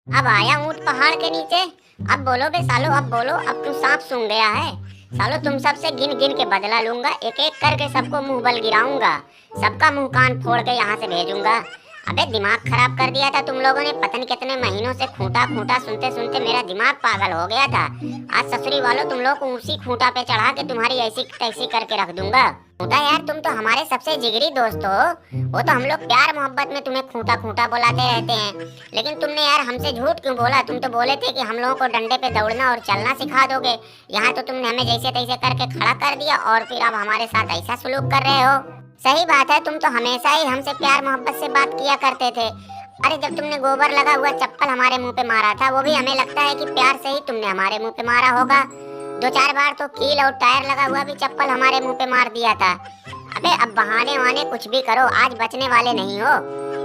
अब आया ऊंट पहाड़ के नीचे। अब बोलो बे सालो, अब बोलो। अब तू सांप सूंघ गया है सालो। तुम सबसे गिन गिन के बदला लूंगा, एक एक करके सबको मुंह बल गिराऊंगा, सबका मुंह कान फोड़ के यहाँ से भेजूंगा। अबे दिमाग खराब कर दिया था तुम लोगों ने, पता नहीं कितने महीनों से खूंटा खूंटा सुनते सुनते मेरा दिमाग पागल हो गया था। आज ससुरी वालों तुम लोग को उसी खूंटा पे चढ़ा के तुम्हारी ऐसी तैसी करके रख दूंगा। खूंटा यार, तुम तो हमारे सबसे जिगरी दोस्त हो। वो तो हम लोग प्यार मोहब्बत में तुम्हें खूंटा खूंटा बुलाते रहते हैं, लेकिन तुमने यार हमसे झूठ क्यों बोला? तुम तो बोले थे कि हम लोगों को डंडे पे दौड़ना और चलना सिखा दोगे। यहाँ तो तुमने हमें जैसे तैसे करके खड़ा कर दिया और फिर अब हमारे साथ ऐसा सलूक कर रहे हो। सही बात है, तुम तो हमेशा ही हमसे प्यार मोहब्बत से बात किया करते थे। अरे जब तुमने गोबर लगा हुआ चप्पल हमारे मुंह पे मारा था, वो भी हमें लगता है कि प्यार से ही तुमने हमारे मुंह पे मारा होगा। दो चार बार तो कील और टायर लगा हुआ भी चप्पल हमारे मुंह पे मार दिया था। अबे अब बहाने वहाने कुछ भी करो, आज बचने वाले नहीं हो।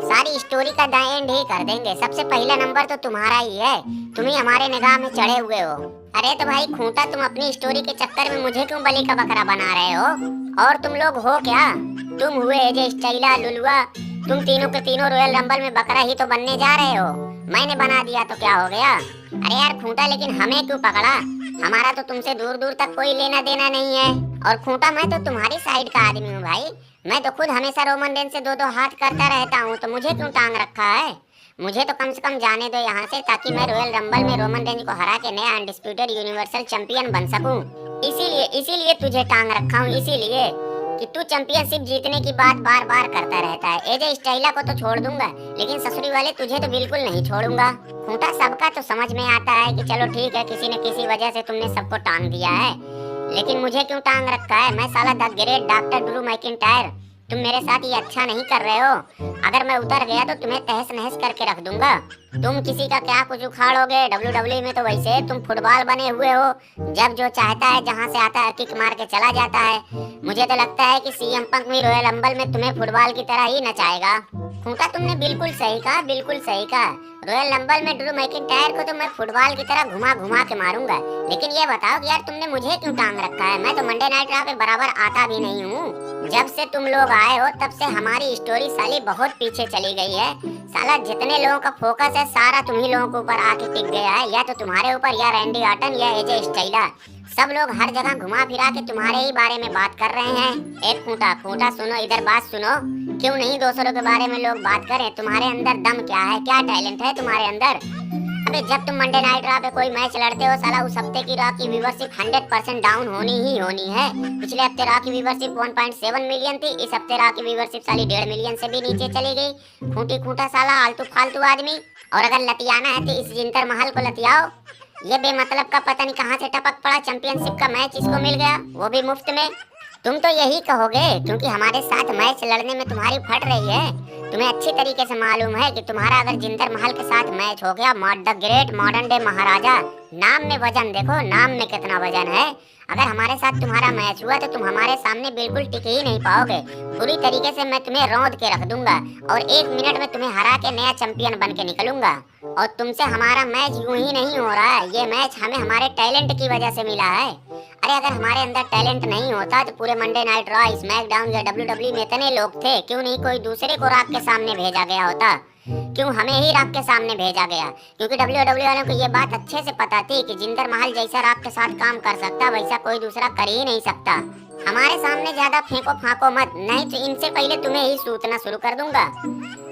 सारी स्टोरी का द एंड ही कर देंगे। सबसे पहला नंबर तो तुम्हारा ही है, तुम ही हमारे निगाह में चढ़े हुए हो। अरे तो भाई खूंटा, तुम अपनी स्टोरी के चक्कर में मुझे क्यों बलि का बकरा बना रहे हो? और तुम लोग हो क्या? तुम हुए एजे स्टाइला लुलुआ, तुम तीनों के तीनों रॉयल रंबल में बकरा ही तो बनने जा रहे हो। मैंने बना दिया तो क्या हो गया? अरे यार खूंटा, लेकिन हमें क्यों पकड़ा? हमारा तो तुमसे दूर दूर तक कोई लेना देना नहीं है। और खूंटा, मैं तो तुम्हारी साइड का आदमी हूँ भाई। मैं तो खुद हमेशा रोमन रेंज से दो दो हाथ करता रहता हूँ, तो मुझे क्यों टांग रखा है? मुझे तो कम से कम जाने दो यहाँ से, ताकि मैं रॉयल रंबल में रोमन रेंज को हरा के नया अनडिस्प्यूटेड यूनिवर्सल चैंपियन बन सकूं। इसीलिए तुझे टांग रखा हूँ, इसीलिए कि तू चैंपियनशिप जीतने की बात बार बार करता रहता है। एजे स्टाइला को तो छोड़ दूंगा, लेकिन ससुरी वाले तुझे तो बिल्कुल नहीं छोड़ूंगा। खूंटा, सबका तो समझ में आता है कि चलो ठीक है, किसी न किसी वजह से तुमने सबको टांग दिया है, लेकिन मुझे क्यों टांग रखा है? मैं साला the great doctor Drew McIntyre. तुम मेरे साथ ये अच्छा नहीं कर रहे हो। अगर मैं उतर गया तो तुम्हें तहस नहस करके रख दूंगा। तुम किसी का क्या कुछ उखाड़ोगे? डब्ल्यूडब्ल्यूई में तो वैसे तुम फुटबॉल बने हुए हो, जब जो चाहता है जहां से आता है किक मार के चला जाता है। मुझे तो लगता है कि सीएम पंक भी रॉयल रंबल में तुम्हें फुटबॉल की तरह ही नचाएगा। खूंटा, तुमने बिल्कुल सही कहा, बिल्कुल सही कहा। रॉयल रंबल में ड्रू मैकिंटायर को तो मैं फुटबॉल की तरह घुमा घुमा के मारूंगा। लेकिन ये बताओ कि यार तुमने मुझे क्यों टांग रखा है? मैं तो मंडे नाइट रॉ पे बराबर आता भी नहीं हूँ। जब से तुम लोग आए हो तब से हमारी स्टोरी साली बहुत पीछे चली गई है। साला जितने लोगों का फोकस है सारा तुम ही लोगों के ऊपर आके टिक गया है, या तो तुम्हारे ऊपर, या रैंडी ऑर्टन, या एजे स्टाइला। सब लोग हर जगह घुमा फिरा के तुम्हारे ही बारे में बात कर रहे हैं। एक खूंटा, खूंटा सुनो, इधर बात सुनो। क्यों नहीं दूसरों के बारे में लोग बात करें? तुम्हारे अंदर दम क्या है, क्या टैलेंट है तुम्हारे अंदर? अबे जब तुम मंडे नाइट रॉ पे कोई मैच लड़ते हो साला, उस हफ्ते की रॉ की व्यूवरशिप 100% डाउन होनी ही होनी है। पिछले हफ्ते रॉ की व्यूवरशिप 1.7 मिलियन थी, इस हफ्ते रॉ की व्यूवरशिप साली 1.5 मिलियन से भी नीचे चली गई। खूंटी खूंटा साला आलतू फालतू आदमी। और अगर लतियाना है तो इस जिंतर महल को लतियाओ। ये बेमतलब का पता नहीं कहाँ से टपक पड़ा चैंपियनशिप का मैच इसको मिल गया, वो भी मुफ्त में। तुम तो यही कहोगे क्योंकि हमारे साथ मैच लड़ने में तुम्हारी फट रही है। तुम्हें अच्छी तरीके से मालूम है कि तुम्हारा अगर जिंदर महल के साथ मैच हो गया, द ग्रेट मॉडर्न डे महाराजा, नाम में वजन देखो, नाम में कितना वजन है। अगर हमारे साथ तुम्हारा मैच हुआ तो तुम हमारे सामने बिल्कुल टिक ही नहीं पाओगे। पूरी तरीके से मैं तुम्हें रौंद के रख दूंगा और 1 मिनट में तुम्हें हरा के नया चैंपियन बन के निकलूंगा। और तुमसे हमारा मैच यूं ही नहीं हो रहा है, ये मैच हमें हमारे टैलेंट की वजह से मिला है। अरे अगर हमारे अंदर टैलेंट नहीं होता तो पूरे मंडे नाइट रॉ, स्मैकडाउन या डब्ल्यूडब्ल्यूई में इतने लोग थे, क्यों नहीं कोई दूसरे को राख के सामने भेजा गया होता? क्यों हमें ही राख के सामने भेजा गया? क्योंकि डब्ल्यूडब्ल्यूई वालों को ये बात अच्छे से पता थी कि जिंदर महल जैसा राख के साथ काम कर सकता वैसा कोई दूसरा कर ही नहीं सकता। हमारे सामने ज्यादा फेंको फाको मत, नहीं तो इनसे पहले तुम्हें ही सूतना शुरू कर दूंगा।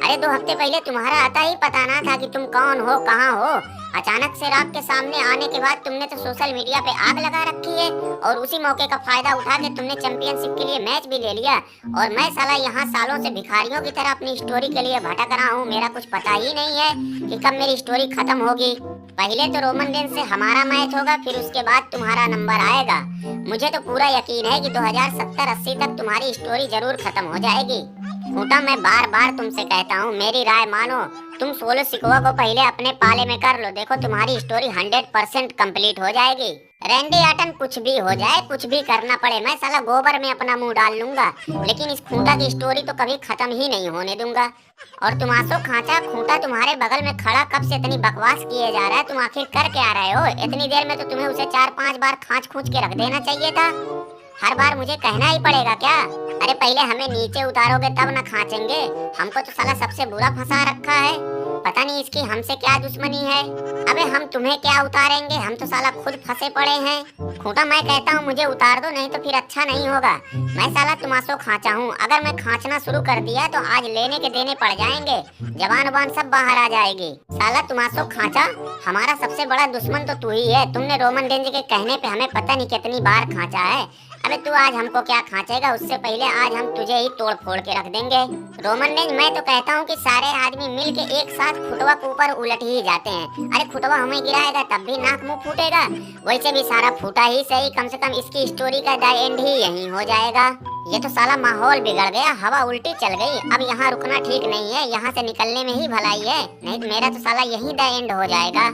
अरे 2 हफ्ते पहले तुम्हारा आता ही पता ना था कि तुम कौन हो, कहाँ हो। अचानक से राख के सामने आने के बाद तुमने तो सोशल मीडिया पे आग लगा रखी है, और उसी मौके का फायदा उठा के तुमने चैंपियनशिप के लिए मैच भी ले लिया। और मैं साला यहाँ सालों से भिखारियों की तरह अपनी स्टोरी के लिए भटक रहा हूँ। मेरा कुछ पता ही नहीं है कि कब मेरी स्टोरी खत्म होगी। पहले तो रोमन रेंज से हमारा मैच होगा, फिर उसके बाद तुम्हारा नंबर आएगा। मुझे तो पूरा यकीन है कि 2070-80 तक तुम्हारी स्टोरी जरूर खत्म हो जाएगी। खूंटा, मैं बार बार तुमसे कहता हूँ मेरी राय मानो। तुम 16 सिकवा को पहले अपने पाले में कर लो, देखो तुम्हारी स्टोरी 100% कंप्लीट हो जाएगी। रैंडी ऑर्टन कुछ भी हो जाए, कुछ भी करना पड़े, मैं साला गोबर में अपना मुंह डाल लूंगा, लेकिन इस खूंटा की स्टोरी तो कभी खत्म ही नहीं होने दूंगा। और तुम आंसू खांचा, खूंटा तुम्हारे बगल में खड़ा कब से इतनी बकवास किए जा रहा है? तुम आखिर कर क्या रहे हो? इतनी देर में तो तुम्हें उसे 4-5 बार खांच खूंच के रख देना चाहिए था। हर बार मुझे कहना ही पड़ेगा क्या? अरे पहले हमें नीचे उतारोगे तब न खांचेंगे। हमको तो साला सबसे बुरा फंसा रखा है। पता नहीं इसकी हमसे क्या दुश्मनी है। अबे हम तुम्हें क्या उतारेंगे, हम तो साला खुद फंसे पड़े हैं। खूंटा मैं कहता हूँ मुझे उतार दो, नहीं तो फिर अच्छा नहीं होगा। मैं साला तुमासो खांचा हूँ, अगर मैं खांचना शुरू कर दिया तो आज लेने के देने पड़ जाएंगे, जवान वबान सब बाहर आ जाएगी। साला तुमासो खांचा, हमारा सबसे बड़ा दुश्मन तो तू ही है। तुमने रोमन रेंज के कहने पे हमें पता नहीं कितनी बार खांचा है। अबे तू आज हमको क्या खांचेगा, उससे पहले आज हम तुझे ही तोड़ फोड़ के रख देंगे। रोमन रेंज मैं तो कहता हूँ कि सारे आदमी मिल के एक साथ खुटवा के ऊपर उलट ही जाते हैं। अरे खुटवा हमें गिराएगा तब भी नाक मुंह फूटेगा, वैसे भी सारा फूटा ही सही, कम से कम इसकी स्टोरी का द एंड ही यहीं हो जाएगा। ये तो साला माहौल बिगड़ गया, हवा उल्टी चल गई। अब यहाँ रुकना ठीक नहीं है, यहाँ से निकलने में ही भलाई है, नहीं तो मेरा तो साला यहीं द एंड हो जाएगा।